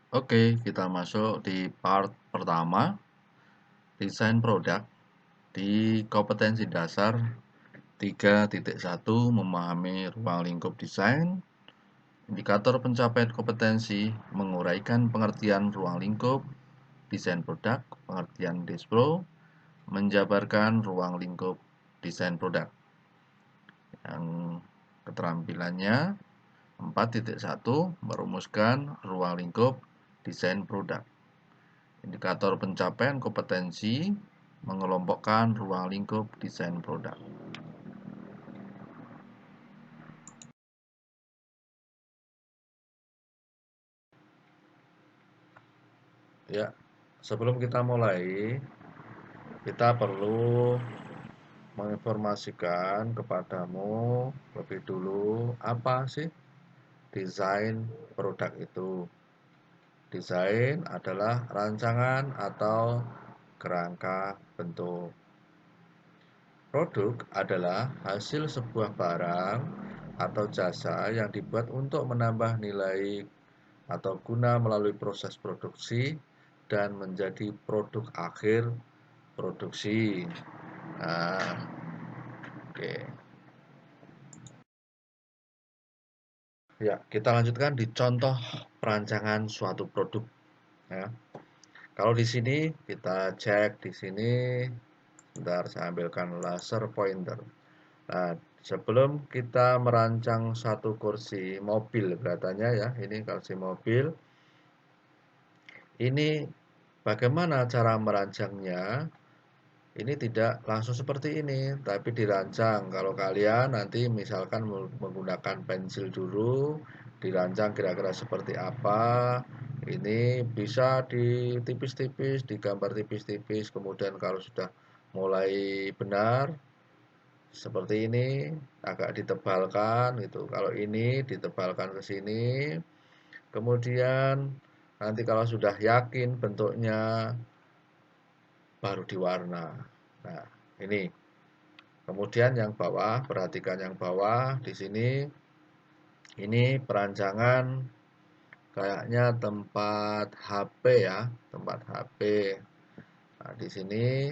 Oke, kita masuk di part pertama, desain produk di kompetensi dasar 3.1 memahami ruang lingkup desain, indikator pencapaian kompetensi, menguraikan pengertian ruang lingkup, desain produk, pengertian Despro, menjabarkan ruang lingkup desain produk. Yang keterampilannya 4.1 merumuskan ruang lingkup desain produk. Indikator pencapaian kompetensi mengelompokkan ruang lingkup desain produk. Ya, sebelum kita mulai, kita perlu menginformasikan kepadamu lebih dulu apa sih desain produk itu. Desain adalah rancangan atau kerangka bentuk. Produk adalah hasil sebuah barang atau jasa yang dibuat untuk menambah nilai atau guna melalui proses produksi dan menjadi produk akhir produksi. Nah, oke. Ya, kita lanjutkan di contoh perancangan suatu produk. Ya. Kalau di sini kita cek di sini, sebentar saya ambilkan laser pointer. Nah, sebelum kita merancang satu kursi mobil, katanya ya, ini kursi mobil. Ini bagaimana cara merancangnya? Ini tidak langsung seperti ini, tapi dirancang. Kalau kalian nanti misalkan menggunakan pensil dulu, dirancang kira-kira seperti apa. Ini bisa ditipis-tipis, digambar tipis-tipis. Kemudian kalau sudah mulai benar, seperti ini, agak ditebalkan gitu. Kalau ini ditebalkan ke sini. Kemudian nanti kalau sudah yakin bentuknya, baru diwarna. Nah, ini. Kemudian yang bawah, perhatikan yang bawah di sini. Ini perancangan kayaknya tempat HP ya, tempat HP. Nah, di sini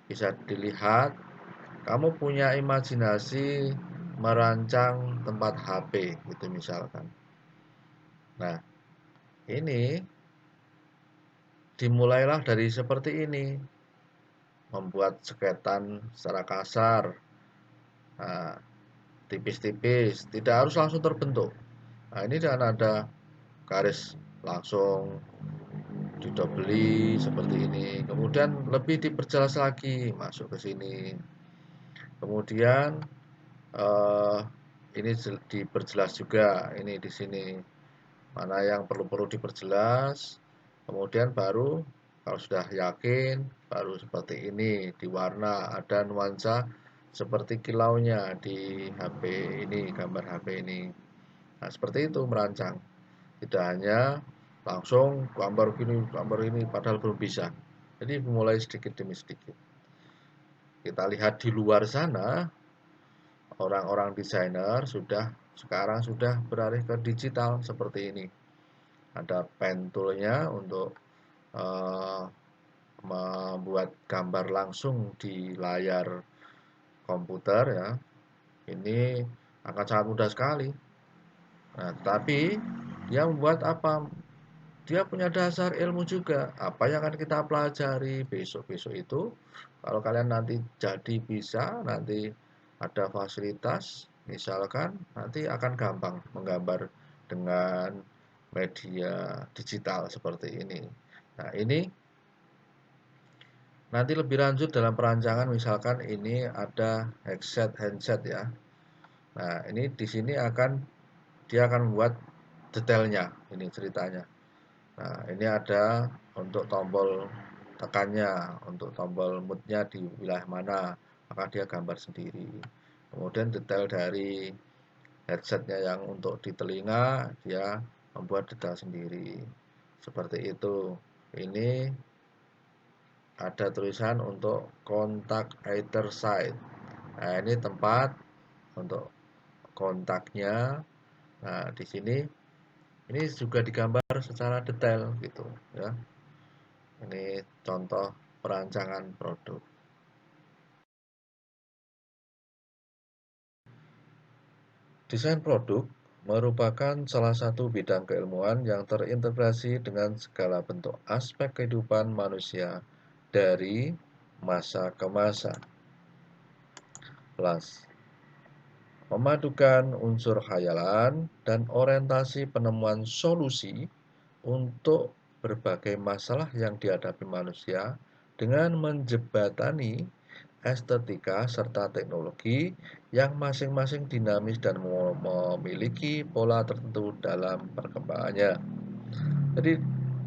bisa dilihat kamu punya imajinasi merancang tempat HP gitu misalkan. Nah, ini dimulailah dari seperti ini. Membuat sketan secara kasar. Nah, tipis-tipis, tidak harus langsung terbentuk. Nah, ini jangan ada garis langsung didobeli seperti ini. Kemudian lebih diperjelas lagi, masuk ke sini. Kemudian eh, ini diperjelas juga, ini di sini. Mana yang perlu diperjelas. Kemudian baru kalau sudah yakin, baru seperti ini, diwarna, ada nuansa seperti kilaunya di HP ini, gambar HP ini. Nah, seperti itu merancang. Tidak hanya langsung gambar ini, padahal belum bisa. Jadi mulai sedikit demi sedikit. Kita lihat di luar sana, orang-orang desainer sekarang sudah beralih ke digital seperti ini. Ada pen tool-nya untuk uh, membuat gambar langsung di layar komputer ya. Ini akan sangat mudah sekali. Nah, tapi dia membuat apa? Dia punya dasar ilmu juga. Apa yang akan kita pelajari besok-besok itu, kalau kalian nanti jadi bisa, nanti ada fasilitas, misalkan nanti akan gampang menggambar dengan media digital seperti ini. Nah, ini nanti lebih lanjut dalam perancangan, misalkan ini ada handset ya. Nah, ini di sini dia akan membuat detailnya, ini ceritanya. Nah, ini ada untuk tombol tekannya, untuk tombol moodnya di wilayah mana, maka dia gambar sendiri. Kemudian detail dari headsetnya yang untuk di telinga, dia membuat detail sendiri. Seperti itu. Ini ada tulisan untuk kontak either side. Nah, ini tempat untuk kontaknya. Nah, di sini Ini juga digambar secara detail gitu ya. Ini contoh perancangan produk. Desain produk merupakan salah satu bidang keilmuan yang terintegrasi dengan segala bentuk aspek kehidupan manusia dari masa ke masa. Plus, memadukan unsur khayalan dan orientasi penemuan solusi untuk berbagai masalah yang dihadapi manusia dengan menjembatani estetika serta teknologi yang masing-masing dinamis dan memiliki pola tertentu dalam perkembangannya. Jadi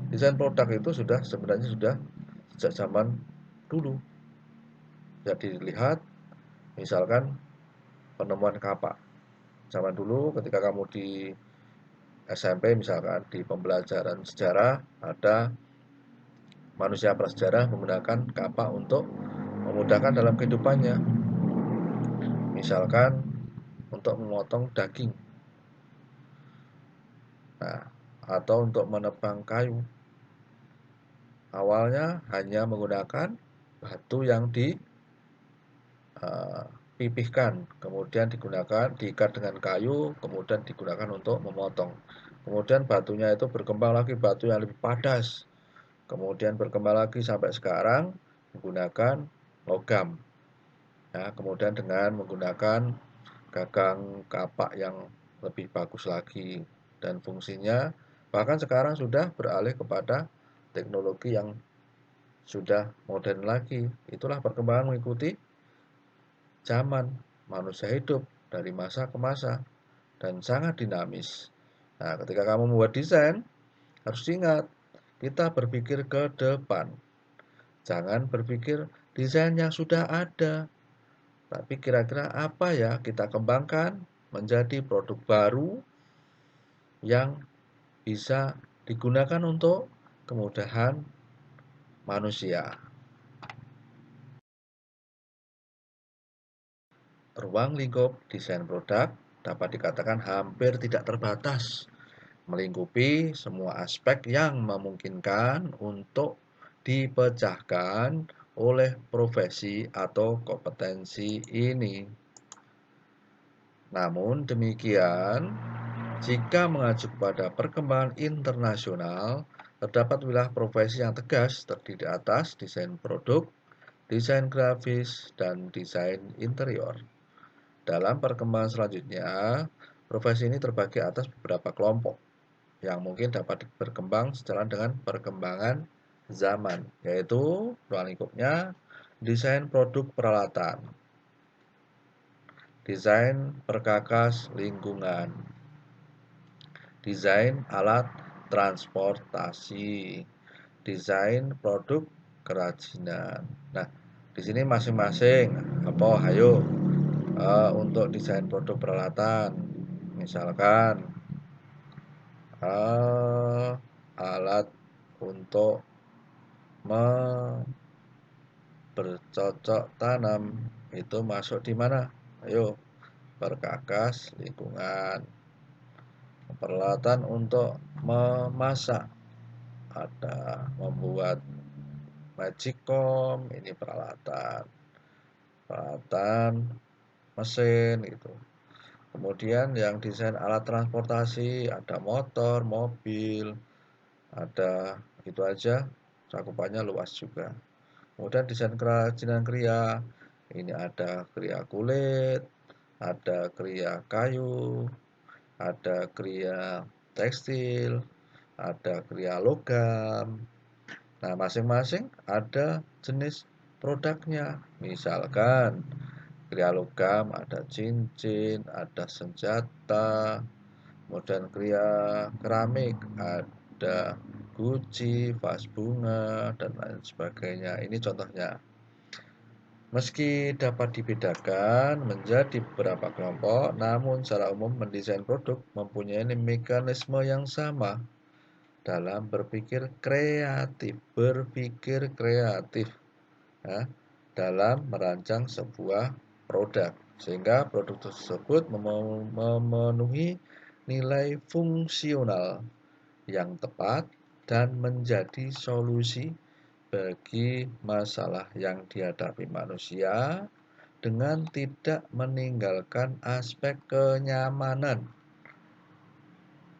desain produk itu sebenarnya sudah sejak zaman dulu. Jadi dilihat misalkan penemuan kapak. Zaman dulu ketika kamu di SMP misalkan di pembelajaran sejarah ada manusia prasejarah menggunakan kapak untuk memudahkan dalam kehidupannya. Misalkan untuk memotong daging. Nah, atau untuk menebang kayu. Awalnya hanya menggunakan batu yang dipipihkan, kemudian diikat dengan kayu, kemudian digunakan untuk memotong. Kemudian batunya itu berkembang lagi batu yang lebih padas. Kemudian berkembang lagi sampai sekarang menggunakan logam. Ya, kemudian dengan menggunakan gagang kapak yang lebih bagus lagi dan fungsinya bahkan sekarang sudah beralih kepada teknologi yang sudah modern lagi. Itulah perkembangan mengikuti zaman manusia hidup dari masa ke masa dan sangat dinamis. Nah, ketika kamu membuat desain, harus ingat kita berpikir ke depan. Jangan berpikir desain yang sudah ada, tapi kira-kira apa ya kita kembangkan menjadi produk baru yang bisa digunakan untuk kemudahan manusia. Ruang lingkup desain produk dapat dikatakan hampir tidak terbatas, melingkupi semua aspek yang memungkinkan untuk dipecahkan oleh profesi atau kompetensi ini. Namun demikian, jika mengacu pada perkembangan internasional, terdapat wilayah profesi yang tegas terdiri atas desain produk, desain grafis, dan desain interior. Dalam perkembangan selanjutnya, profesi ini terbagi atas beberapa kelompok yang mungkin dapat berkembang sejalan dengan perkembangan zaman, yaitu ruang lingkupnya desain produk peralatan, desain perkakas lingkungan, desain alat transportasi, desain produk kerajinan. Nah, di sini masing-masing ayo untuk desain produk peralatan, misalkan alat untuk bercocok tanam itu masuk di mana? Ayo, perkakas lingkungan. Peralatan untuk memasak, ada membuat magicom, ini peralatan mesin gitu. Kemudian yang desain alat transportasi ada motor, mobil, ada itu aja, cakupannya luas juga. Kemudian desain kerajinan kria, ini ada kria kulit, ada kria kayu, ada kria tekstil, ada kria logam. Nah, masing-masing ada jenis produknya. Misalkan kria logam ada cincin, ada senjata, kemudian kria keramik ada guci, vas bunga, dan lain sebagainya. Ini contohnya. Meski dapat dibedakan menjadi beberapa kelompok, namun secara umum mendesain produk mempunyai mekanisme yang sama dalam berpikir kreatif ya, dalam merancang sebuah produk, sehingga produk tersebut memenuhi nilai fungsional yang tepat dan menjadi solusi bagi masalah yang dihadapi manusia dengan tidak meninggalkan aspek kenyamanan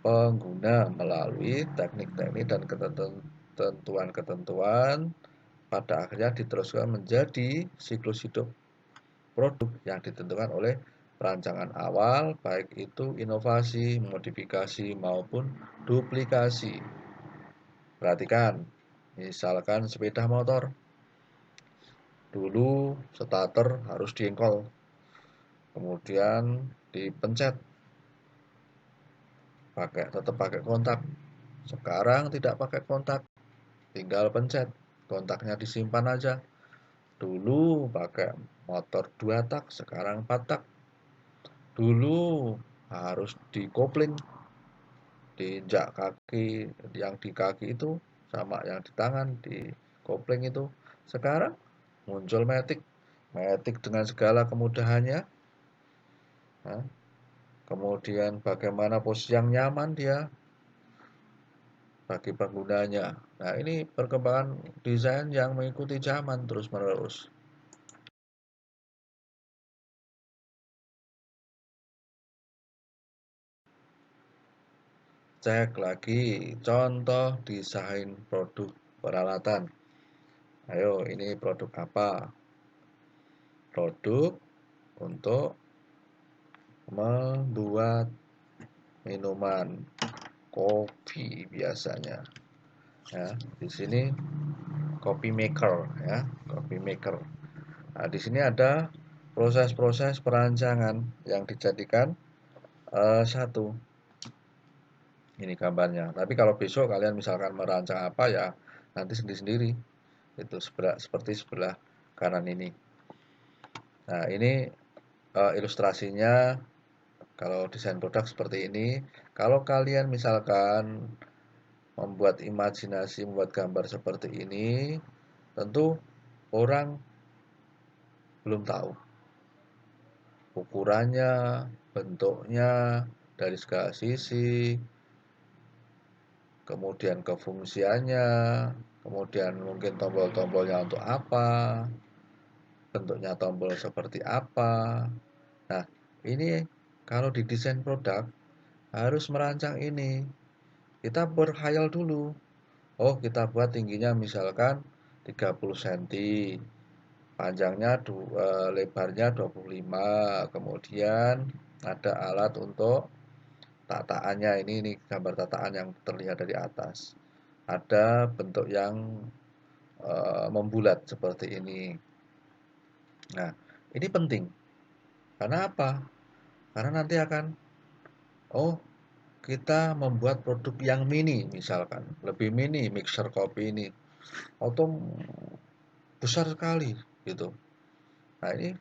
pengguna melalui teknik-teknik dan ketentuan-ketentuan pada akhirnya diteruskan menjadi siklus hidup produk yang ditentukan oleh perancangan awal, baik itu inovasi, modifikasi, maupun duplikasi. Perhatikan, misalkan sepeda motor, dulu starter harus diengkol, kemudian dipencet, tetap pakai kontak. Sekarang tidak pakai kontak, tinggal pencet, kontaknya disimpan aja. Dulu pakai motor 2 tak, sekarang 4 tak. Dulu harus dikopling, diinjak kaki, yang di kaki itu sama yang di tangan, di kopling itu. Sekarang muncul Matic, Matic dengan segala kemudahannya. Nah, kemudian bagaimana posisi yang nyaman dia bagi penggunanya. Nah, ini perkembangan desain yang mengikuti zaman terus-menerus. Cek lagi contoh desain produk peralatan. Ayo, ini produk apa? Produk untuk membuat minuman kopi biasanya. Ya, di sini coffee maker ya, coffee maker. Nah, di sini ada proses-proses perancangan yang dijadikan satu. Ini gambarnya. Tapi kalau besok kalian misalkan merancang apa ya nanti sendiri-sendiri. Itu seperti sebelah kanan ini. Nah, ini ilustrasinya kalau desain produk seperti ini. Kalau kalian misalkan membuat imajinasi, membuat gambar seperti ini, tentu orang belum tahu ukurannya, bentuknya, dari segala sisi, kemudian kefungsiannya, kemudian mungkin tombol-tombolnya untuk apa, bentuknya tombol seperti apa. Nah, ini kalau di desain produk harus merancang ini. Kita berkhayal dulu. Oh, kita buat tingginya misalkan 30 cm, panjangnya lebarnya 25, kemudian ada alat untuk tataannya. Ini gambar tataan yang terlihat dari atas. Ada bentuk yang membulat seperti ini. Nah, ini penting. Karena apa? Karena nanti akan, oh, kita membuat produk yang mini misalkan, lebih mini mixer kopi ini, atau besar sekali gitu. Nah, ini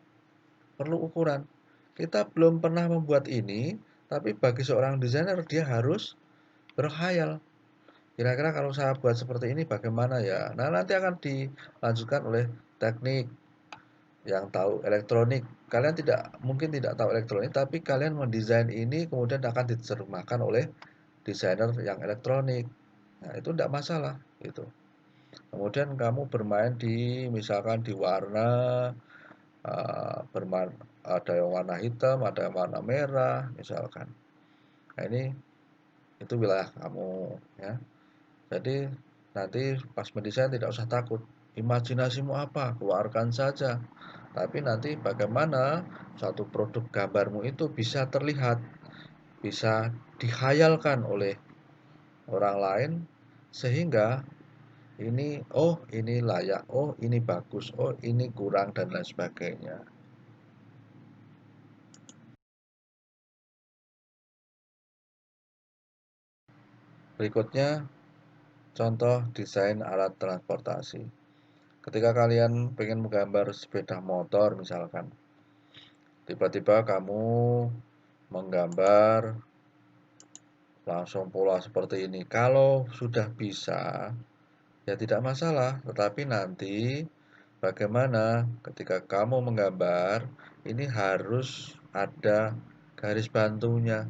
perlu ukuran. Kita belum pernah membuat ini, tapi bagi seorang desainer dia harus berkhayal. Kira-kira kalau saya buat seperti ini bagaimana ya? Nah, nanti akan dilanjutkan oleh teknik yang tahu elektronik. Kalian mungkin tidak tahu elektronik, tapi kalian mendesain ini kemudian akan diterjemahkan oleh desainer yang elektronik. Nah, itu tidak masalah gitu. Kemudian kamu bermain misalkan di warna, ada yang warna hitam, ada yang warna merah misalkan. Nah, itu wilayah kamu ya. Jadi nanti pas mendesain tidak usah takut. Imajinasimu apa? Keluarkan saja. Tapi nanti bagaimana satu produk gambarmu itu bisa terlihat, bisa dihayalkan oleh orang lain sehingga ini layak, oh ini bagus, oh ini kurang dan lain sebagainya. Berikutnya contoh desain alat transportasi. Ketika kalian pengen menggambar sepeda motor misalkan, tiba-tiba kamu menggambar langsung pola seperti ini. Kalau sudah bisa, ya tidak masalah. Tetapi nanti bagaimana ketika kamu menggambar, ini harus ada garis bantunya.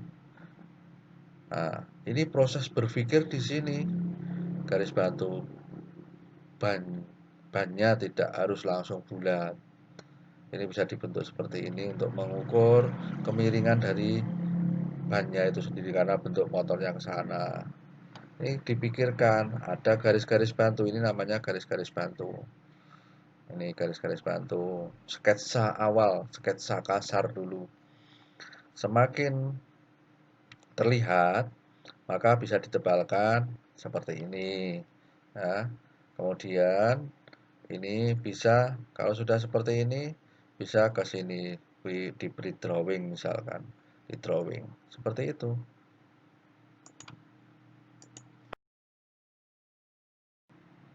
Nah, ini proses berpikir di sini garis batu. Bannya tidak harus langsung bulat. Ini bisa dibentuk seperti ini untuk mengukur kemiringan dari bannya itu sendiri karena bentuk motornya ke sana. Ini dipikirkan ada garis-garis bantu, ini namanya garis-garis bantu. Ini garis-garis bantu, sketsa awal, sketsa kasar dulu. Semakin terlihat, maka bisa ditebalkan seperti ini. Nah, kemudian ini bisa, kalau sudah seperti ini, bisa ke sini, diberi drawing misalkan, di drawing, seperti itu.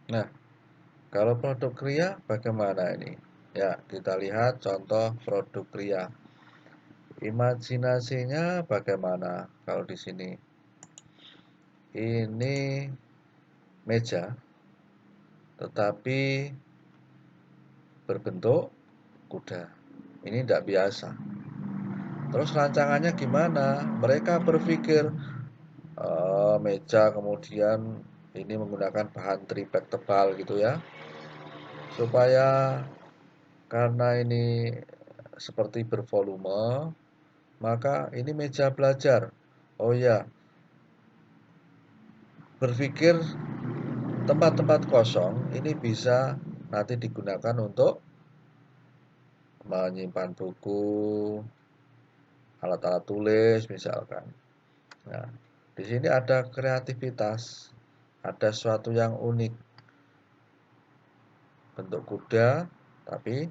Nah, kalau produk kria bagaimana ini? Ya, kita lihat contoh produk kria. Imajinasinya bagaimana kalau di sini? Ini meja, tetapi berbentuk kuda. Ini tidak biasa. Terus rancangannya gimana? Mereka berpikir meja kemudian ini menggunakan bahan triplek tebal gitu ya, supaya karena ini seperti bervolume, maka ini meja belajar. Oh ya, berpikir tempat-tempat kosong ini bisa nanti digunakan untuk menyimpan buku, alat-alat tulis misalkan. Nah, di sini ada kreativitas, ada sesuatu yang unik, bentuk kuda, tapi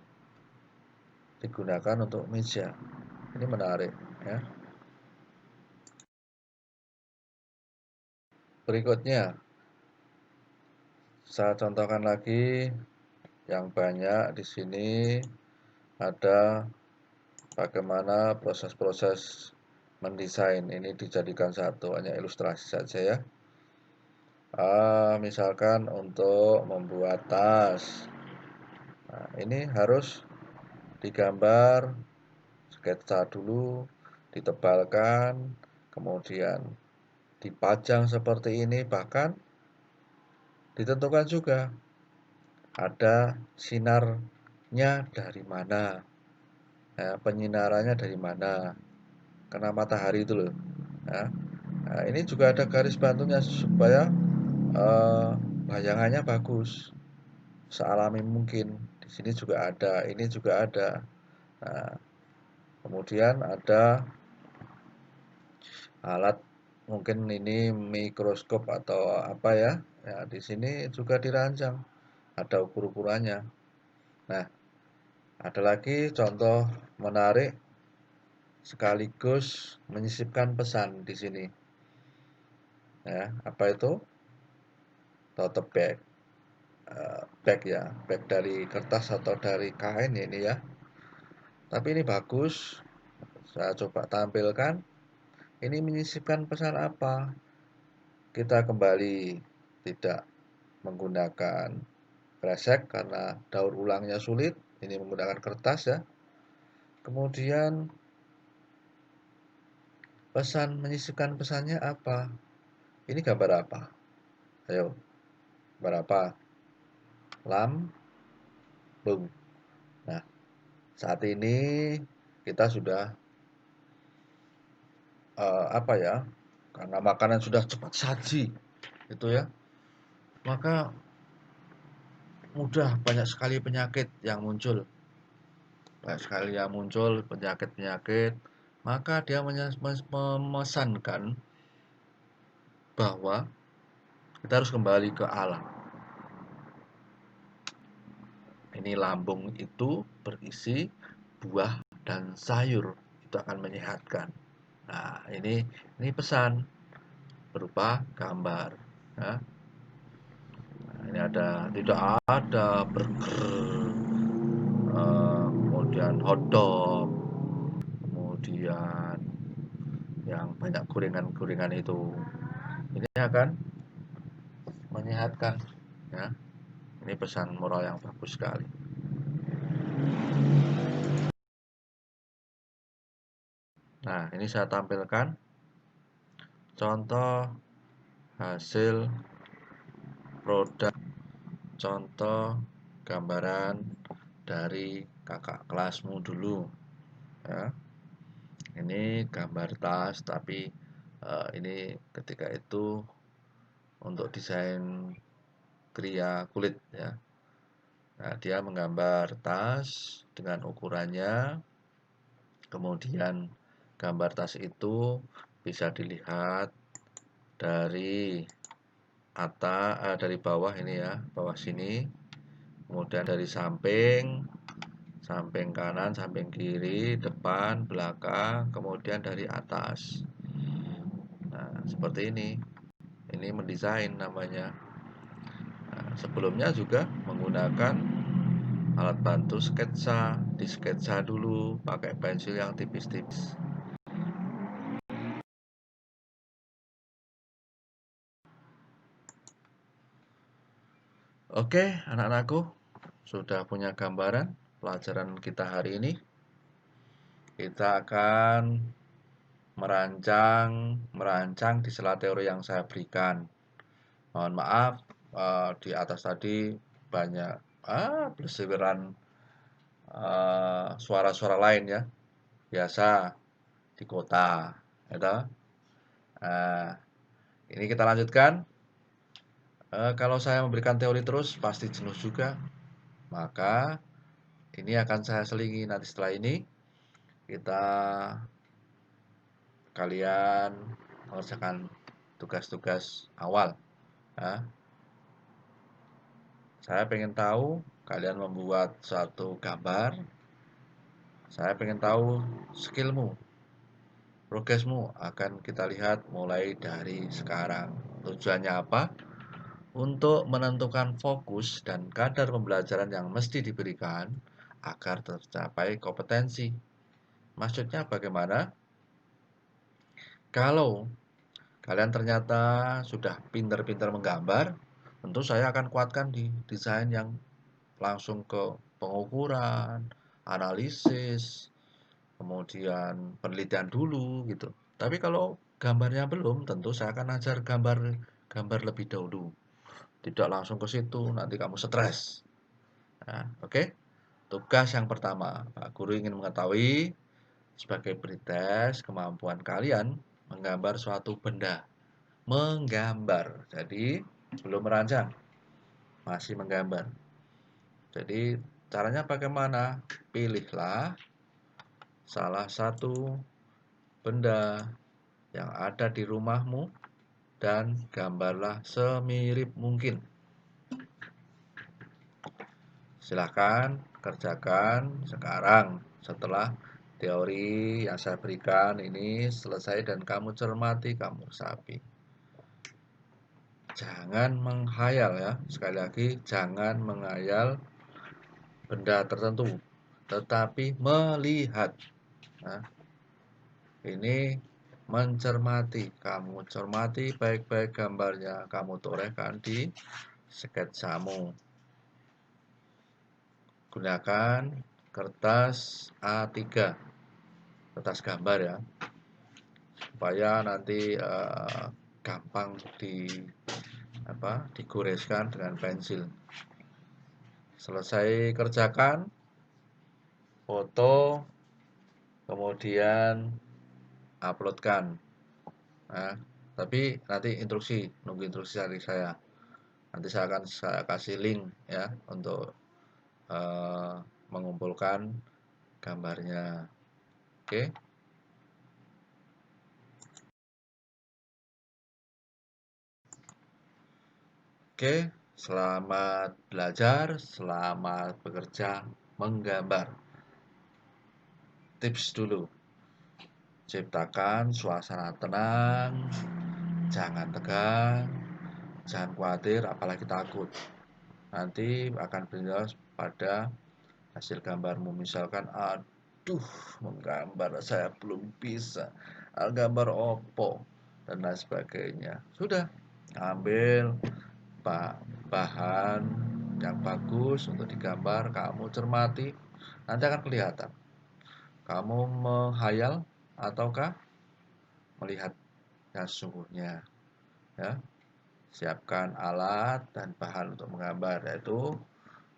digunakan untuk meja. Ini menarik, ya. Berikutnya, saya contohkan lagi yang banyak di sini ada bagaimana proses-proses mendesain. Ini dijadikan satu, hanya ilustrasi saja ya. Misalkan untuk membuat tas. Nah, ini harus digambar, sketsa dulu, ditebalkan, kemudian dipajang seperti ini, bahkan ditentukan juga ada sinarnya dari mana, ya, penyinarannya dari mana, kena matahari itu loh. Ya. Nah, ini juga ada garis bantunya supaya eh, bayangannya bagus, sealami mungkin. Di sini juga ada, ini juga ada. Nah, kemudian ada alat mungkin ini mikroskop atau apa ya. Ya, di sini juga dirancang, ada ukur-ukurannya. Nah, ada lagi contoh menarik sekaligus menyisipkan pesan di sini. Ya, apa itu? Tote bag. Bag ya, bag dari kertas atau dari kain ini ya. Tapi ini bagus. Saya coba tampilkan. Ini menyisipkan pesan apa? Kita kembali tidak menggunakan kresek karena daur ulangnya sulit. Ini menggunakan kertas ya. Kemudian menyisipkan pesannya apa? Ini gambar apa? Ayo, gambar apa? Lambung. Nah, saat ini kita sudah apa ya? Karena makanan sudah cepat saji, itu ya. Maka mudah banyak sekali penyakit yang muncul. Banyak sekali yang muncul penyakit-penyakit. Maka dia memesankan bahwa kita harus kembali ke alam. Ini lambung itu berisi buah dan sayur, itu akan menyehatkan. Nah, ini pesan berupa gambar. Ya. Nah, ini tidak ada burger, kemudian hotdog, kemudian yang banyak gorengan-gorengan itu. Ini akan menyehatkan. Ya. Ini pesan moral yang bagus sekali. Nah, ini saya tampilkan contoh hasil produk, contoh gambaran dari kakak kelasmu dulu ya. Ini gambar tas, tapi ini ketika itu untuk desain kria kulit ya. Nah, dia menggambar tas dengan ukurannya, kemudian gambar tas itu bisa dilihat dari dari bawah ini ya, bawah sini, kemudian dari samping, samping kanan, samping kiri, depan, belakang, kemudian dari atas. Nah, seperti ini. Ini mendesain namanya. Nah, sebelumnya juga menggunakan alat bantu sketsa, di sketsa dulu pakai pensil yang tipis-tipis. Oke, anak-anakku, sudah punya gambaran pelajaran kita hari ini. Kita akan merancang di sela teori yang saya berikan. Mohon maaf, di atas tadi banyak berseliweran suara-suara lain ya, biasa di kota, gitu. Ini kita lanjutkan. Kalau saya memberikan teori terus pasti jenuh juga, maka ini akan saya selingi nanti setelah ini kita kalian mengerjakan tugas-tugas awal. Ya. Saya pengen tahu kalian membuat suatu gambar. Saya pengen tahu skillmu, progresmu akan kita lihat mulai dari sekarang. Tujuannya apa? Untuk menentukan fokus dan kadar pembelajaran yang mesti diberikan agar tercapai kompetensi. Maksudnya bagaimana? Kalau kalian ternyata sudah pintar-pintar menggambar, tentu saya akan kuatkan di desain yang langsung ke pengukuran, analisis, kemudian penelitian dulu gitu. Tapi kalau gambarnya belum, tentu saya akan ajar gambar lebih dahulu. Tidak langsung ke situ, nanti kamu stres. Nah, oke. Tugas yang pertama, Pak Guru ingin mengetahui sebagai pretest kemampuan kalian menggambar suatu benda. Menggambar. Jadi, belum merancang, masih menggambar. Jadi, caranya bagaimana? Pilihlah salah satu benda yang ada di rumahmu dan gambarlah semirip mungkin. Silahkan kerjakan sekarang setelah teori yang saya berikan ini selesai dan kamu cermati, kamu resapi. Jangan menghayal ya, sekali lagi jangan menghayal benda tertentu, tetapi melihat. Nah, ini mencermati, kamu cermati baik-baik gambarnya, kamu torehkan di sketsamu. Gunakan kertas A3, kertas gambar ya, supaya nanti gampang digoreskan dengan pensil. Selesai kerjakan, foto, kemudian uploadkan. Nah, tapi nanti nunggu instruksi dari saya. Nanti saya akan kasih link ya untuk mengumpulkan gambarnya. Oke. Oke, selamat belajar, selamat bekerja menggambar. Tips dulu. Ciptakan suasana tenang, jangan tegang, jangan khawatir, apalagi takut. Nanti akan beringas pada hasil gambarmu. Misalkan, aduh, menggambar saya belum bisa, gambar opo, dan lain sebagainya. Sudah, ambil bahan yang bagus untuk digambar, kamu cermati, nanti akan kelihatan. Kamu menghayal ataukah melihat? yang sesungguhnya. Ya, siapkan alat dan bahan untuk menggambar, yaitu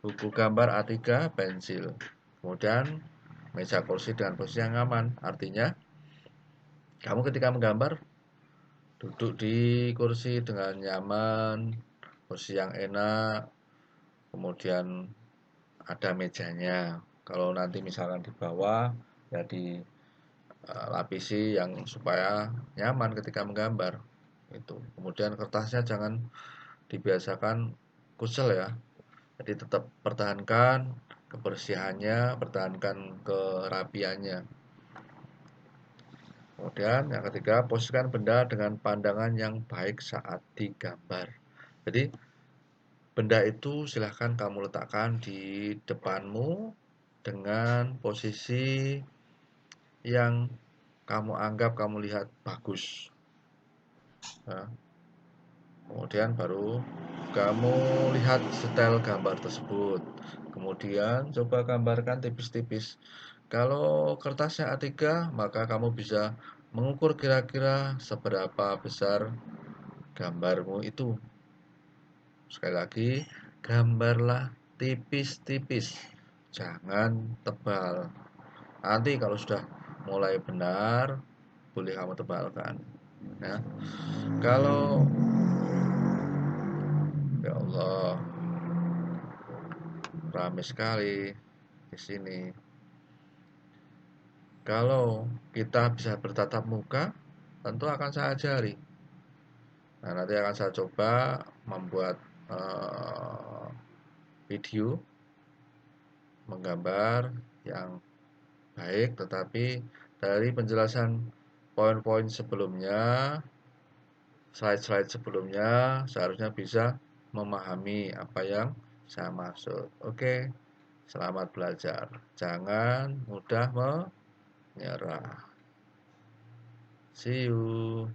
buku gambar A3, pensil. Kemudian meja kursi dengan posisi yang aman. Artinya, kamu ketika menggambar duduk di kursi dengan nyaman, kursi yang enak, kemudian ada mejanya. Kalau nanti misalkan di bawah, ya dilapisi yang supaya nyaman ketika menggambar. Itu. Kemudian kertasnya jangan dibiasakan kucel ya. Jadi tetap pertahankan kebersihannya, pertahankan kerapiannya. Kemudian yang ketiga, posisikan benda dengan pandangan yang baik saat digambar. Jadi benda itu silahkan kamu letakkan di depanmu dengan posisi yang kamu anggap kamu lihat bagus. Nah, kemudian baru kamu lihat detail gambar tersebut. Kemudian coba gambarkan tipis-tipis. Kalau kertasnya A3, maka kamu bisa mengukur kira-kira seberapa besar gambarmu itu. Sekali lagi, gambarlah tipis-tipis, jangan tebal. Nanti kalau sudah mulai benar, boleh kamu tebalkan. Ya. Kalau ya Allah, ramai sekali di sini. Kalau kita bisa bertatap muka, tentu akan saya ajari. Nah, nanti akan saya coba membuat video menggambar yang baik, tetapi dari penjelasan poin-poin sebelumnya, slide-slide sebelumnya, seharusnya bisa memahami apa yang saya maksud. Oke, selamat belajar. Jangan mudah menyerah. See you.